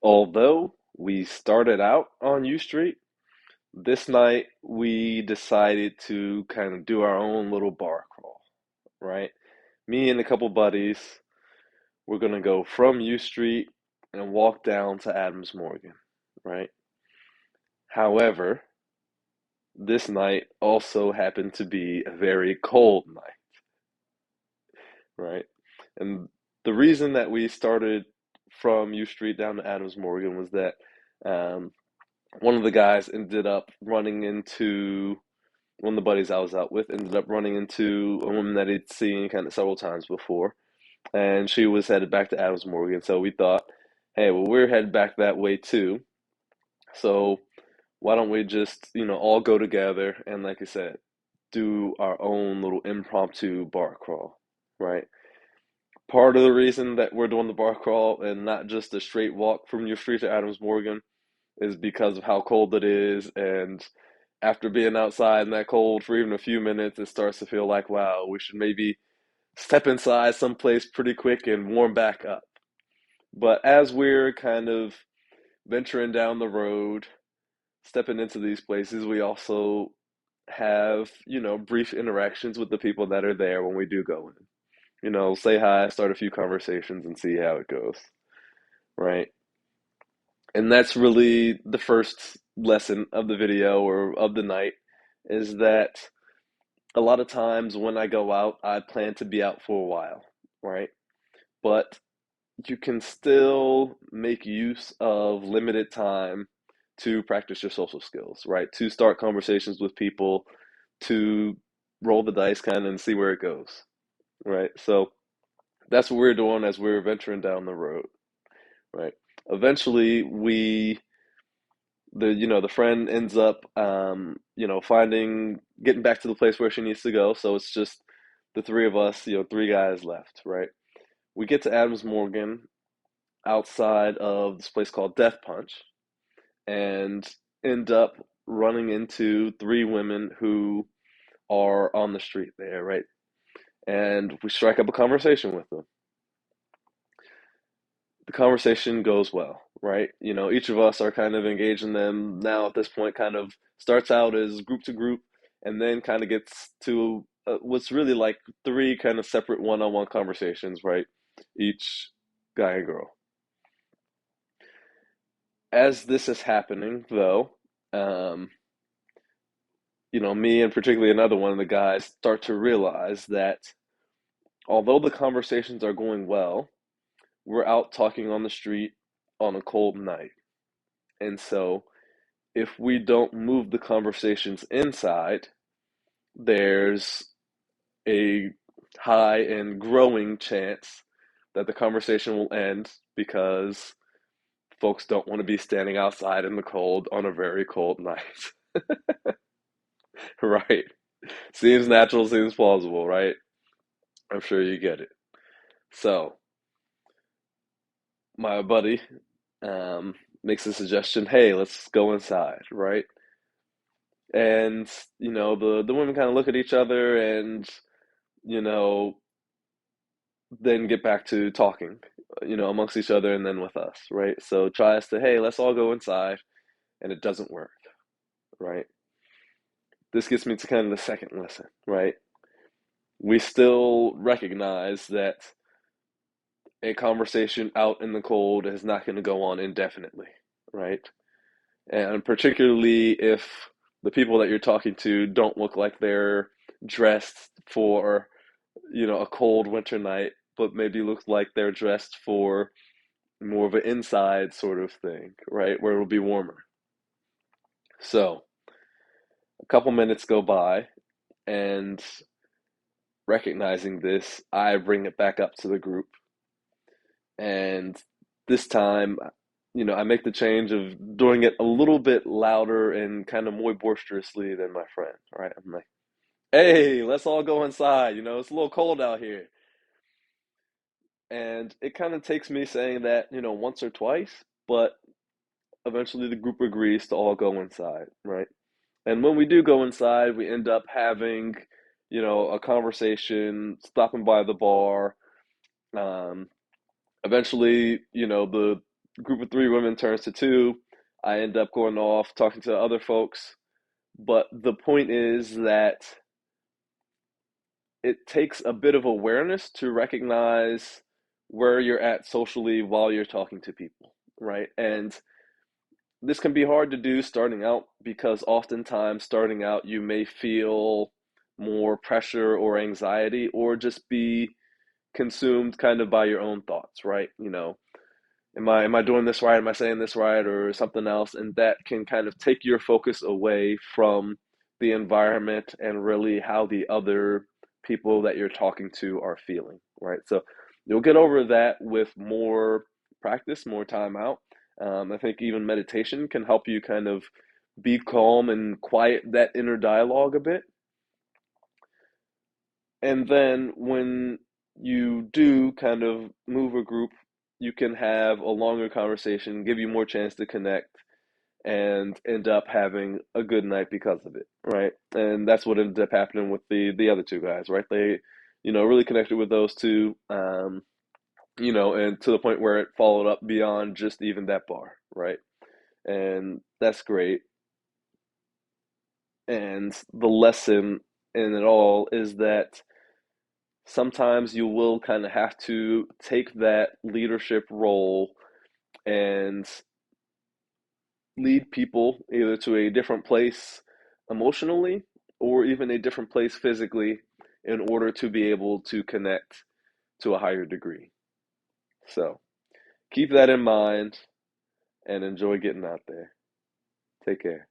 Although we started out on U Street, this night we decided to kind of do our own little bar crawl, right? Me and a couple buddies, we're gonna go from U Street and walk down to Adams Morgan, right? However, this night also happened to be a very cold night, right? And the reason that we started from U Street down to Adams Morgan was that um, one of the guys ended up running into one of the buddies I was out with ended up running into a woman that he'd seen kind of several times before, and she was headed back to Adams Morgan. So we thought, hey, well, we're headed back that way too. So why don't we just, all go together and, like I said, do our own little impromptu bar crawl, right? Part of the reason that we're doing the bar crawl and not just a straight walk from your street to Adams Morgan is because of how cold it is. And after being outside in that cold for even a few minutes, it starts to feel like, wow, we should maybe step inside someplace pretty quick and warm back up. But as we're kind of venturing down the road, stepping into these places, we also have, brief interactions with the people that are there when we do go in. Say hi, start a few conversations, and see how it goes, right? And that's really the first lesson of the video or of the night is that a lot of times when I go out, I plan to be out for a while, right? But you can still make use of limited time to practice your social skills, right? To start conversations with people, to roll the dice kind of and see where it goes, right? So that's what we're doing as we're venturing down the road, right? Eventually, the friend ends up, finding, getting back to the place where she needs to go. So it's just the three of us, three guys left, right? We get to Adams Morgan outside of this place called Death Punch and end up running into three women who are on the street there, right? And we strike up a conversation with them. The conversation goes well, right? Each of us are kind of engaging them now at this point, kind of starts out as group to group and then kind of gets to what's really like three kind of separate one-on-one conversations, right? Each guy and girl. As this is happening, though, um, me and particularly another one of the guys start to realize that although the conversations are going well, we're out talking on the street on a cold night. And so if we don't move the conversations inside, there's a high and growing chance that the conversation will end because folks don't want to be standing outside in the cold on a very cold night. Right? Seems natural, seems plausible, right? I'm sure you get it. So, my buddy um, makes a suggestion, hey, let's go inside, right? And, the women kind of look at each other and, you know, then get back to talking, amongst each other and then with us, right? So tries to, hey, let's all go inside, and it doesn't work, right? This gets me to kind of the second lesson, right? We still recognize that a conversation out in the cold is not going to go on indefinitely, right? And particularly if the people that you're talking to don't look like they're dressed for, a cold winter night, but maybe look like they're dressed for more of an inside sort of thing, right? Where it'll be warmer. So a couple minutes go by, and recognizing this, I bring it back up to the group. And this time, I make the change of doing it a little bit louder and kind of more boisterously than my friend, right? I'm like, hey, let's all go inside. It's a little cold out here. And it kind of takes me saying that, once or twice, but eventually the group agrees to all go inside, right? And when we do go inside, we end up having, a conversation, stopping by the bar. Um, Eventually, the group of three women turns to two. I end up going off talking to other folks. But the point is that it takes a bit of awareness to recognize where you're at socially while you're talking to people, right? And this can be hard to do starting out because oftentimes starting out you may feel more pressure or anxiety or just be consumed kind of by your own thoughts, right? Am I doing this right? Am I saying this right or something else? And that can kind of take your focus away from the environment and really how the other people that you're talking to are feeling, right? So you'll get over that with more practice, more time out. I think even meditation can help you kind of be calm and quiet that inner dialogue a bit. And then when you do kind of move a group, you can have a longer conversation, give you more chance to connect, and end up having a good night because of it, right? And that's what ended up happening with the other two guys, right? They, really connected with those two, and to the point where it followed up beyond just even that bar, right? And that's great. And the lesson in it all is that sometimes you will kind of have to take that leadership role and lead people either to a different place emotionally or even a different place physically in order to be able to connect to a higher degree. So keep that in mind and enjoy getting out there. Take care.